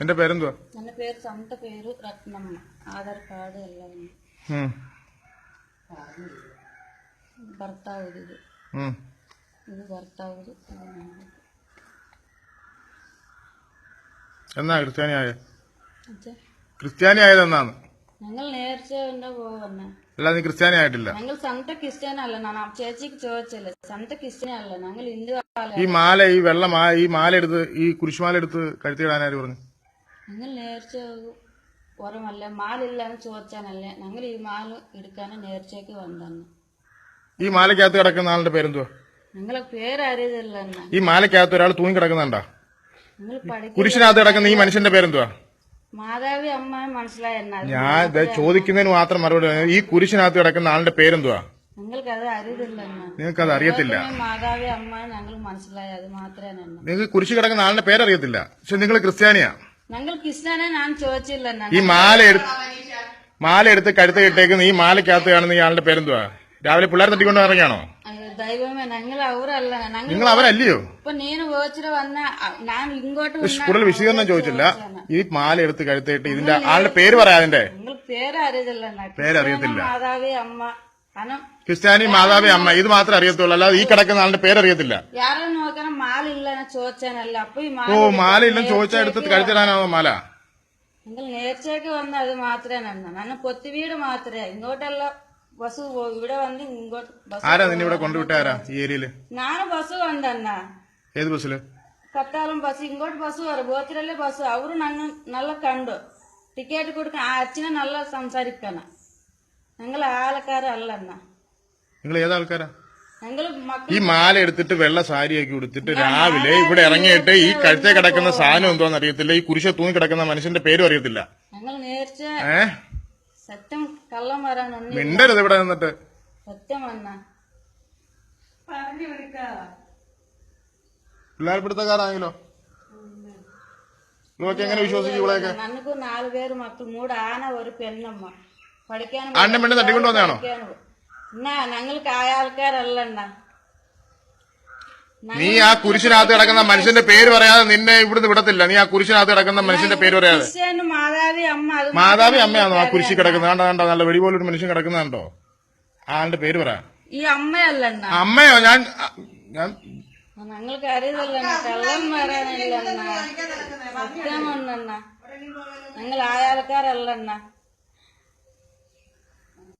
എന്റെ പേരെന്തുവാ? എന്റെ പേര് സ്വന്ത പേര് രത്നമ്മ. ആധാർ കാർഡ് എല്ലാം ഭർത്താവ് ഇത് ഭർത്താവ്. എന്നാ ക്രിസ്ത്യാനി ആയതെന്നാണ്? ഞങ്ങൾ നേർച്ച പോവന്നെ. അല്ല, നീ ക്രിസ്ത്യാനി ആയിട്ടില്ല. ഞങ്ങൾ സ്വന്ത ക്രിസ്ത്യാനി അല്ല. ഞാൻ ചേച്ചിക്ക് ചോദിച്ചല്ലേ, സ്വന്ത ക്രിസ്ത്യാനി അല്ല, ഞങ്ങൾ ഹിന്ദു. ഈ മാല, ഈ വെള്ള ഈ മാല എടുത്ത്, ഈ കുരിശുമാല എടുത്ത് കഴുത്തിടാനാര് പറഞ്ഞു? ഞങ്ങൾ നേർച്ച ഓർമ്മല്ല, മാലില്ലാന്ന് ചോദിച്ചാനല്ലേ ഞങ്ങൾ ഈ മാല എടുക്കാനും നേർച്ചയ്ക്ക് വന്നു. ഈ മാലക്കകത്ത് കിടക്കുന്ന ആളുടെ പേരെന്തുവാ? ഞങ്ങളെ പേരറിയതല്ല. ഈ മാലക്കകത്ത് ഒരാൾ തൂങ്ങി കിടക്കുന്നുണ്ടോ? കുരിശിനകത്ത് കിടക്കുന്ന ഈ മനുഷ്യന്റെ പേരെന്തുവാ? മാതാവി അമ്മ. മനസ്സിലായ? ഞാൻ ചോദിക്കുന്നതിന് മാത്രം മറുപടി. ഈ കുരിശിനകത്ത് കിടക്കുന്ന ആളുടെ പേരെന്തുവാ? നിങ്ങൾക്ക് അത് അറിയത്തില്ല. നിങ്ങൾക്ക് അത് അറിയത്തില്ല. മാതാവി അമ്മ ഞങ്ങൾ മനസ്സിലായ, അത് മാത്രമേ. നിങ്ങൾക്ക് കുരിശ് കിടക്കുന്ന ആളുടെ പേരറിയത്തില്ല, പക്ഷെ നിങ്ങൾ ക്രിസ്ത്യാനിയാ. ഞങ്ങൾ ക്രിസ്ത്യാനെ ഞാൻ ചോദിച്ചില്ല. ഈ മാല എടുത്ത് കഴുത്ത് കിട്ടേക്കുന്ന ഈ മാലക്കകത്ത് കാണുന്ന ഈ ആളുടെ പേരെന്തുവാ? രാവിലെ പിള്ളേർ തട്ടിക്കൊണ്ട് ഇറങ്ങിയാണോ? ദൈവമേ, ഞങ്ങൾ അവരല്ല. നിങ്ങൾ അവരല്ലയോ? ഇപ്പൊ നീന് ചോദിച്ചിട്ട് വന്ന ഞാൻ ഇങ്ങോട്ട് കൂടുതൽ വിശദീകരണം ചോദിച്ചില്ല. ഈ മാല എടുത്ത് കഴുത്തിട്ട് ഇതിന്റെ ആളുടെ പേര് പറയാ. അതിന്റെ പേരറിയതില്ല. പേരറിയത്തില്ല. മാതാവി അമ്മ. ക്രിസ്ത്യാനി മാതാവി അമ്മ, ഇത് മാത്രമേ അറിയത്തുള്ളൂ, അല്ലാതെ ഈ കിടക്കുന്ന ആളുടെ പേരറിയത്തില്ല. യാരും നോക്കണം മാലില്ല ചോദിച്ചാനല്ല. അപ്പൊ ഈ മാല ഇല്ലെന്ന് ചോദിച്ചാൽ എടുത്ത് കഴുത്തിടാനാവോ മാല? നിങ്ങൾ നേർച്ചയ്ക്ക് വന്ന അത് മാത്രമേ ഞാൻ കൊത്തി വീട് മാത്രമേ. ഇങ്ങോട്ടല്ല ബസ് ഇവിടെ വന്ന് ഇങ്ങോട്ട്. ആരാ നിന്നെ ഇവിടെ കൊണ്ടുവിട്ടാരാ ഈ ഏരിയയില്? ഞാൻ ബസ് വന്ന. ഏത് ബസ്സില്? കത്താളം ബസ്. ഇങ്ങോട്ട് ബസ് വരും, ബോത്തിരല്ലേ ബസ്. അവര് ഞങ്ങൾ നല്ല കണ്ടു. ടിക്കറ്റ് കൊടുക്കാൻ ആ അച്ഛനെ നല്ല സംസാരിക്കണം. ഞങ്ങൾ ആൾക്കാരല്ല. നിങ്ങൾ ഏതാൾക്കാരാ? ഞങ്ങൾ ഈ മാല എടുത്തിട്ട് വെള്ള സാരിയൊക്കെ കൊടുത്തിട്ട് രാവിലെ ഇവിടെ ഇറങ്ങിയിട്ട് ഈ കഴുത്തെ കിടക്കുന്ന സാധനം എന്തോന്ന് അറിയത്തില്ല, ഈ കുരിശ തൂങ്ങി കിടക്കുന്ന മനുഷ്യന്റെ പേരും അറിയത്തില്ല. ഞങ്ങൾ നേർച്ച സത്യം കള്ളം വരാൻ മിണ്ടരുത് ഇവിടെ നിന്നിട്ട്. സത്യം വന്ന പറഞ്ഞു കൊടുക്ക. പിള്ളേർ പിടുത്തക്കാരാണെങ്കിലോ ഇതൊക്കെ എങ്ങനെ വിശ്വസിക്കും? ഇവിടെയൊക്കെ നമുക്ക് 4 പേര് മക്കൾ, 3 ആന, ഒരു പെണ്ണമ്മ. പഠിക്കാനും ആണ്ണും പെണ്ണും തട്ടിക്കൊണ്ട് വന്നാണോ? ഞങ്ങൾക്ക് ആയ ആൾക്കാരല്ല. നീ ആ കുരിശിനകത്ത് കിടക്കുന്ന മനുഷ്യന്റെ പേര് പറയാതെ നിന്നെ ഇവിടുന്ന് വിടത്തില്ല. നീ ആ കുരിശിനകത്ത് കിടക്കുന്ന മനുഷ്യന്റെ പേര് പറയാതെ. മാതാവി അമ്മയാണോ ആ കുരിശി കിടക്കുന്നത്? കണ്ട നല്ല വെടി പോലൊരു മനുഷ്യൻ കിടക്കുന്നുണ്ടോ? ആളുടെ പേര് പറ. ഈ അമ്മയല്ല. അമ്മയോ? ഞാൻ ഞങ്ങൾക്ക് അറിയതല്ല. കള്ളം വരാനില്ല. സത്യം ഞങ്ങൾ ആയ ആൾക്കാരല്ല.